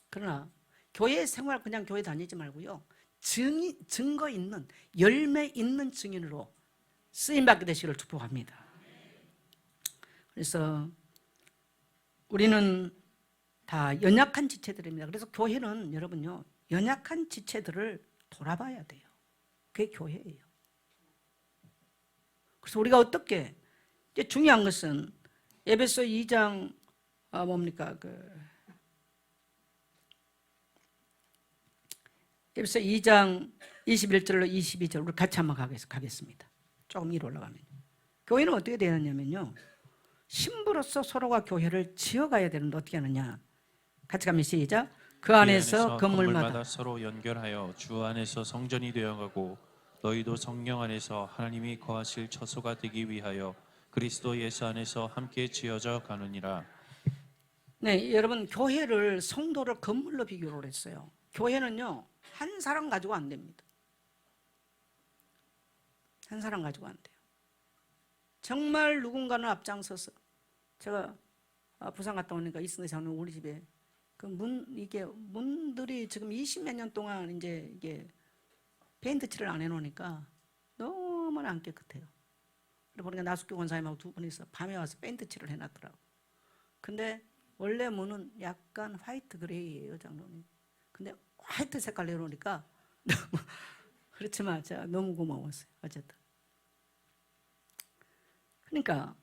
그러나 교회 생활 그냥 교회 다니지 말고요, 증거 있는, 열매 있는 증인으로 쓰임받게 되시기를 축복합니다. 그래서 우리는 다 연약한 지체들입니다. 그래서 교회는 여러분요, 연약한 지체들을 돌아봐야 돼요. 그게 교회예요. 그래서 우리가 어떻게, 이제 중요한 것은 에베소 2장 에베소 2장 21절로 22절 우리 같이 한번 가겠습니다. 조금 위로 올라가면 교회는 어떻게 되느냐면요, 신부로서 서로가 교회를 지어가야 되는데 어떻게 하느냐, 같이 가면 시작. 그 안에서 건물마다 서로 연결하여 주 안에서 성전이 되어가고 너희도 성령 안에서 하나님이 거하실 처소가 되기 위하여 그리스도 예수 안에서 함께 지어져 가느니라. 네, 여러분 교회를 성도를 건물로 비교를 했어요. 교회는요 한 사람 가지고 안 됩니다. 한 사람 가지고 안 돼요. 정말 누군가는 앞장서서 제가 부산 갔다 오니까 이승대 장로님 우리 집에 그 이게 문들이 지금 20몇 년 동안 이게 페인트 칠을 안 해놓으니까 너무나 안 깨끗해요. 그래 보니까 나숙교 권사님하고 두 분이서 밤에 와서 페인트 칠을 해놨더라고. 근데 원래 문은 약간 화이트 그레이예요, 장로님. 근데 화이트 색깔 내놓으니까 너무 그렇지만 제가 너무 고마웠어요. 어쨌든 그러니까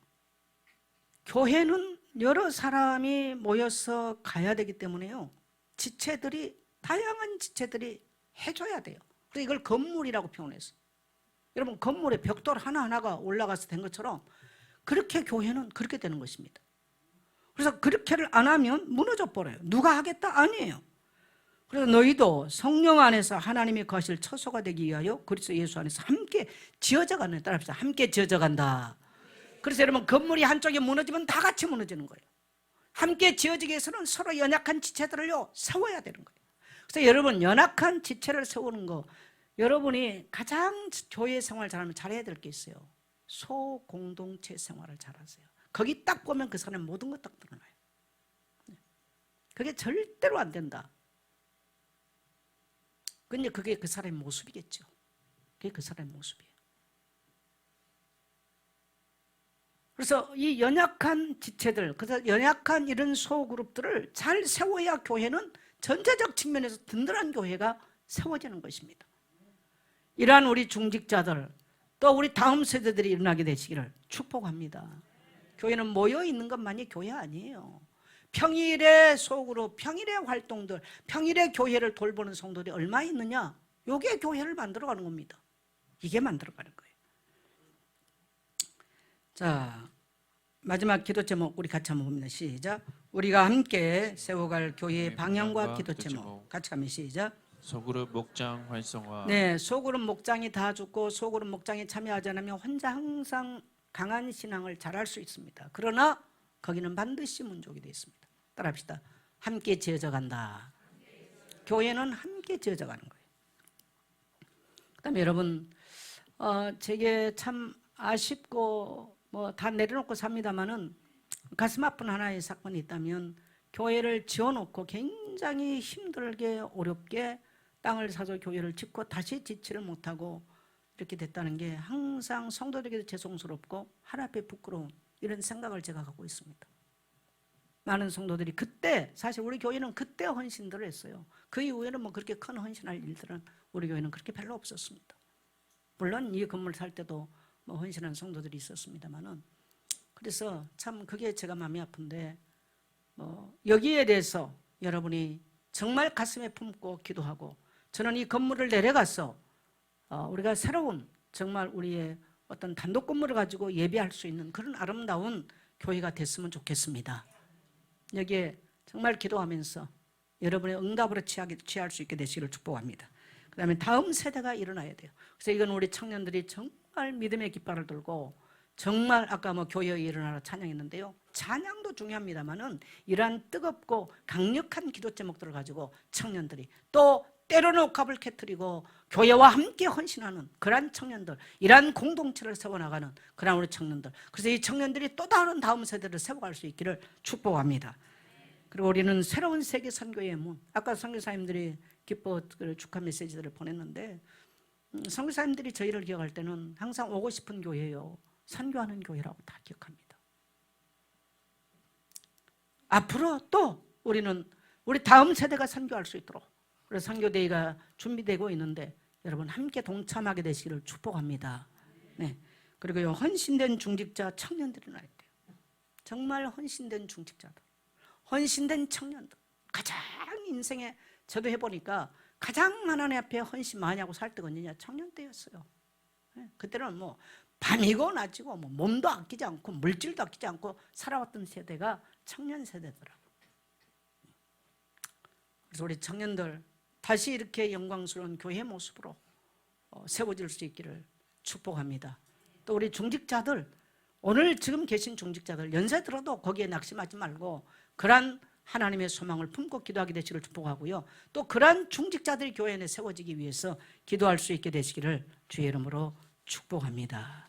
교회는 여러 사람이 모여서 가야 되기 때문에요. 지체들이 다양한 지체들이 해줘야 돼요. 그래서 이걸 건물이라고 표현했어요. 여러분 건물에 벽돌 하나하나가 올라가서 된 것처럼 그렇게 교회는 그렇게 되는 것입니다. 그래서 그렇게를 안 하면 무너져 버려요. 누가 하겠다? 아니에요. 그래서 너희도 성령 안에서 하나님이 거하실 처소가 되기 위하여 그리스도 예수 안에서 함께 지어져 가는, 따라합시다. 함께 지어져 간다. 그래서 여러분 건물이 한쪽에 무너지면 다 같이 무너지는 거예요. 함께 지어지기 위해서는 서로 연약한 지체들을요 세워야 되는 거예요. 그래서 여러분 연약한 지체를 세우는 거, 여러분이 가장 교회 생활 잘하면 잘해야 될 게 있어요. 소공동체 생활을 잘하세요. 거기 딱 보면 그 사람의 모든 것 딱 드러나요. 그게 절대로 안 된다. 근데 그게 그 사람의 모습이겠죠. 그게 그 사람의 모습이에요. 그래서 이 연약한 지체들, 그래서 연약한 이런 소그룹들을 잘 세워야 교회는 전체적 측면에서 든든한 교회가 세워지는 것입니다. 이러한 우리 중직자들, 또 우리 다음 세대들이 일어나게 되시기를 축복합니다. 교회는 모여 있는 것만이 교회 아니에요. 평일의 소그룹, 평일의 활동들, 평일의 교회를 돌보는 성도들이 얼마 있느냐? 이게 교회를 만들어가는 겁니다. 이게 만들어가는 거예요. 자, 마지막 기도 제목 우리 같이 한번 봅니다. 시작. 우리가 함께 세워갈 교회의 방향과 기도 제목 같이 가면 시작. 소그룹 목장 활성화. 네, 소그룹 목장이 다 죽고 소그룹 목장에 참여하지 않으면 혼자 항상 강한 신앙을 잘할 수 있습니다. 그러나 거기는 반드시 문족이 되어 있습니다. 따라합시다. 함께 지어져 간다. 교회는 함께 지어져 가는 거예요. 그다음에 여러분 제게 참 아쉽고 뭐 다 내려놓고 삽니다마는 가슴 아픈 하나의 사건이 있다면, 교회를 지어놓고 굉장히 힘들게 어렵게 땅을 사서 교회를 짓고 다시 짓지를 못하고 이렇게 됐다는 게 항상 성도들에게도 죄송스럽고 하나님께 부끄러운 이런 생각을 제가 갖고 있습니다. 많은 성도들이 그때, 사실 우리 교회는 그때 헌신들을 했어요. 그 이후에는 뭐 그렇게 큰 헌신할 일들은 우리 교회는 그렇게 별로 없었습니다. 물론 이 건물 살 때도 뭐 헌신한 성도들이 있었습니다만은, 그래서 참 그게 제가 마음이 아픈데, 뭐 여기에 대해서 여러분이 정말 가슴에 품고 기도하고, 저는 이 건물을 내려가서 우리가 새로운 정말 우리의 어떤 단독 건물을 가지고 예배할 수 있는 그런 아름다운 교회가 됐으면 좋겠습니다. 여기에 정말 기도하면서 여러분의 응답으로 취할 수 있게 되시기를 축복합니다. 그 다음에 다음 세대가 일어나야 돼요. 그래서 이건 우리 청년들이 정말 믿음의 깃발을 들고, 정말 아까 뭐 교회에 일어나라 찬양했는데요, 찬양도 중요합니다만은 이러한 뜨겁고 강력한 기도 제목들을 가지고 청년들이, 또 때로는 옥합을 깨트리고 교회와 함께 헌신하는 그러한 청년들, 이러한 공동체를 세워나가는 그러한 우리 청년들, 그래서 이 청년들이 또 다른 다음 세대를 세워갈 수 있기를 축복합니다. 그리고 우리는 새로운 세계 선교의 문, 아까 선교사님들이 기뻐 축하 메시지들을 보냈는데, 선교사님들이 저희를 기억할 때는 항상 오고 싶은 교회요, 선교하는 교회라고 다 기억합니다. 앞으로 또 우리는 우리 다음 세대가 선교할 수 있도록, 그래서 선교대회가 준비되고 있는데 여러분 함께 동참하게 되시기를 축복합니다. 네. 그리고 헌신된 중직자 청년들이 나야 돼요. 정말 헌신된 중직자들, 헌신된 청년들, 가장 인생에 저도 해보니까 가장 하나님 앞에 헌신 많이 하고 살 때가 언제냐? 청년 때였어요. 네. 그때는 뭐 밤이고 낮이고 뭐 몸도 아끼지 않고 물질도 아끼지 않고 살아왔던 세대가 청년 세대더라고요. 그래서 우리 청년들 다시 이렇게 영광스러운 교회 모습으로 세워질 수 있기를 축복합니다. 또 우리 중직자들, 오늘 지금 계신 중직자들 연세 들어도 거기에 낙심하지 말고 그러한 하나님의 소망을 품고 기도하게 되시기를 축복하고요. 또 그러한 중직자들이 교회 안에 세워지기 위해서 기도할 수 있게 되시기를 주의 이름으로 축복합니다.